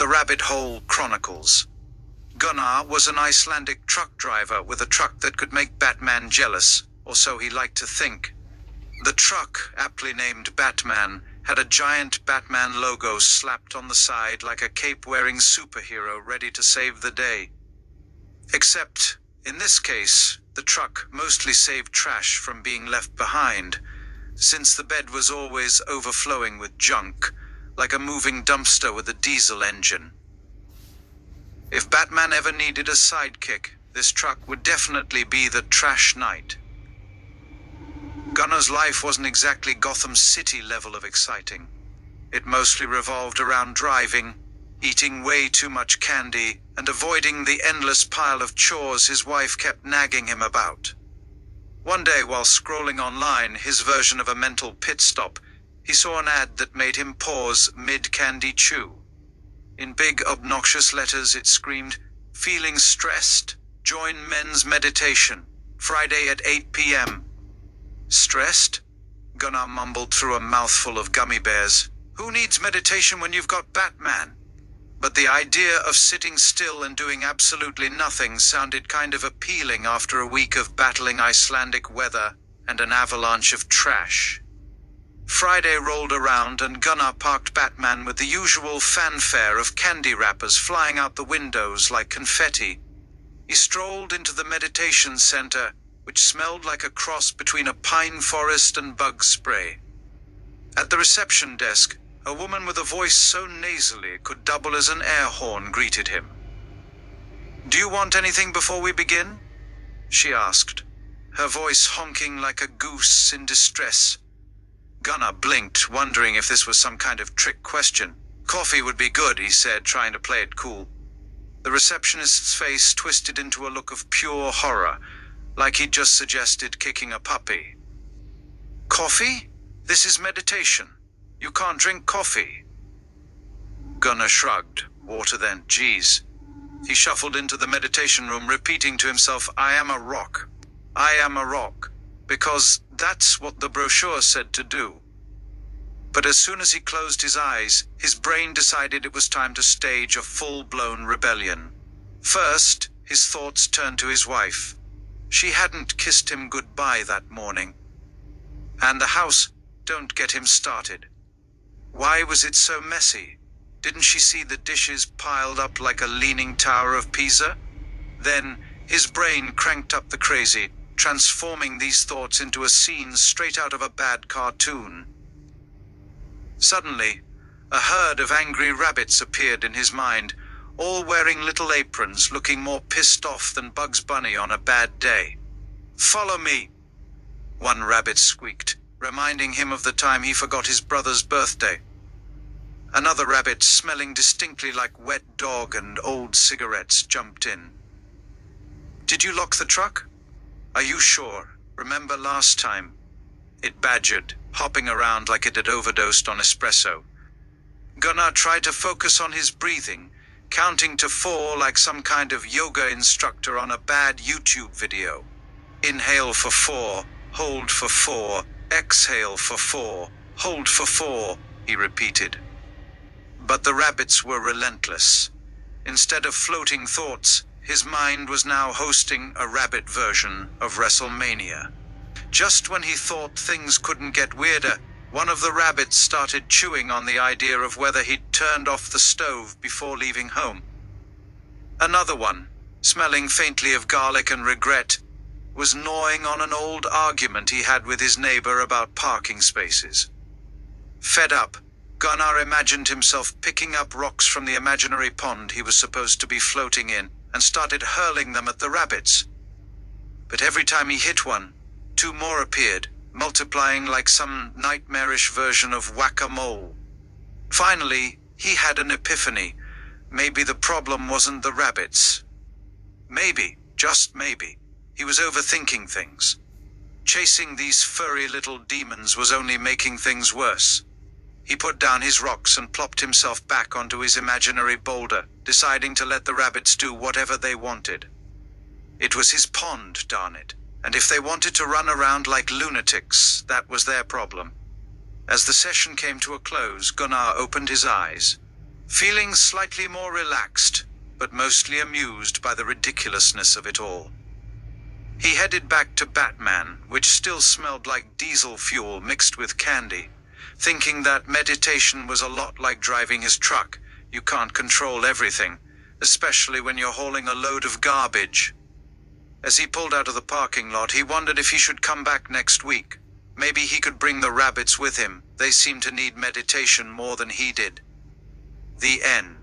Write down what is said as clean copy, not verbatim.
The Rabbit Hole Chronicles. Gunnar was an Icelandic truck driver with a truck that could make Batman jealous, or so he liked to think. The truck, aptly named Batman, had a giant Batman logo slapped on the side like a cape-wearing superhero ready to save the day. Except, in this case, the truck mostly saved trash from being left behind, since the bed was always overflowing with junk, like a moving dumpster with a diesel engine. If Batman ever needed a sidekick, this truck would definitely be the trash knight. Gunnar's life wasn't exactly Gotham City level of exciting. It mostly revolved around driving, eating way too much candy, and avoiding the endless pile of chores his wife kept nagging him about. One day, while scrolling online, his version of a mental pit stop, he saw an ad that made him pause mid-candy chew. In big, obnoxious letters it screamed, "Feeling stressed? Join men's meditation. Friday at 8 p.m. Stressed? Gunnar mumbled through a mouthful of gummy bears. Who needs meditation when you've got Batman? But the idea of sitting still and doing absolutely nothing sounded kind of appealing after a week of battling Icelandic weather and an avalanche of trash. Friday rolled around and Gunnar parked Batman with the usual fanfare of candy wrappers flying out the windows like confetti. He strolled into the meditation center, which smelled like a cross between a pine forest and bug spray. At the reception desk, a woman with a voice so nasally it could double as an air horn greeted him. "Do you want anything before we begin?" she asked, her voice honking like a goose in distress. Gunnar blinked, wondering if this was some kind of trick question. "Coffee would be good," he said, trying to play it cool. The receptionist's face twisted into a look of pure horror, like he'd just suggested kicking a puppy. "Coffee? This is meditation. You can't drink coffee." Gunnar shrugged. Water then, geez. He shuffled into the meditation room, repeating to himself, "I am a rock. I am a rock." Because that's what the brochure said to do. But as soon as he closed his eyes, his brain decided it was time to stage a full-blown rebellion. First, his thoughts turned to his wife. She hadn't kissed him goodbye that morning. And the house, don't get him started. Why was it so messy? Didn't she see the dishes piled up like a leaning tower of Pisa? Then, his brain cranked up the crazy, transforming these thoughts into a scene straight out of a bad cartoon. Suddenly, a herd of angry rabbits appeared in his mind, all wearing little aprons, looking more pissed off than Bugs Bunny on a bad day. "Follow me," one rabbit squeaked, reminding him of the time he forgot his brother's birthday. Another rabbit, smelling distinctly like wet dog and old cigarettes, jumped in. "Did you lock the truck? Are you sure? Remember last time?" It badgered, hopping around like it had overdosed on espresso. Gunnar tried to focus on his breathing, counting to 4 like some kind of yoga instructor on a bad YouTube video. "Inhale for 4, hold for 4, exhale for 4, hold for 4, he repeated. But the rabbits were relentless. Instead of floating thoughts, his mind was now hosting a rabbit version of WrestleMania. Just when he thought things couldn't get weirder, one of the rabbits started chewing on the idea of whether he'd turned off the stove before leaving home. Another one, smelling faintly of garlic and regret, was gnawing on an old argument he had with his neighbor about parking spaces. Fed up, Gunnar imagined himself picking up rocks from the imaginary pond he was supposed to be floating in and started hurling them at the rabbits. But every time he hit one, 2 more appeared, multiplying like some nightmarish version of whack-a-mole. Finally, he had an epiphany. Maybe the problem wasn't the rabbits. Maybe, just maybe, he was overthinking things. Chasing these furry little demons was only making things worse. He put down his rocks and plopped himself back onto his imaginary boulder, deciding to let the rabbits do whatever they wanted. It was his pond, darn it, and if they wanted to run around like lunatics, that was their problem. As the session came to a close, Gunnar opened his eyes. feeling slightly more relaxed, but mostly amused by the ridiculousness of it all. He headed back to Batman, which still smelled like diesel fuel mixed with candy, thinking that meditation was a lot like driving his truck. You can't control everything, especially when you're hauling a load of garbage. As he pulled out of the parking lot, he wondered if he should come back next week. Maybe he could bring the rabbits with him. They seemed to need meditation more than he did. The end.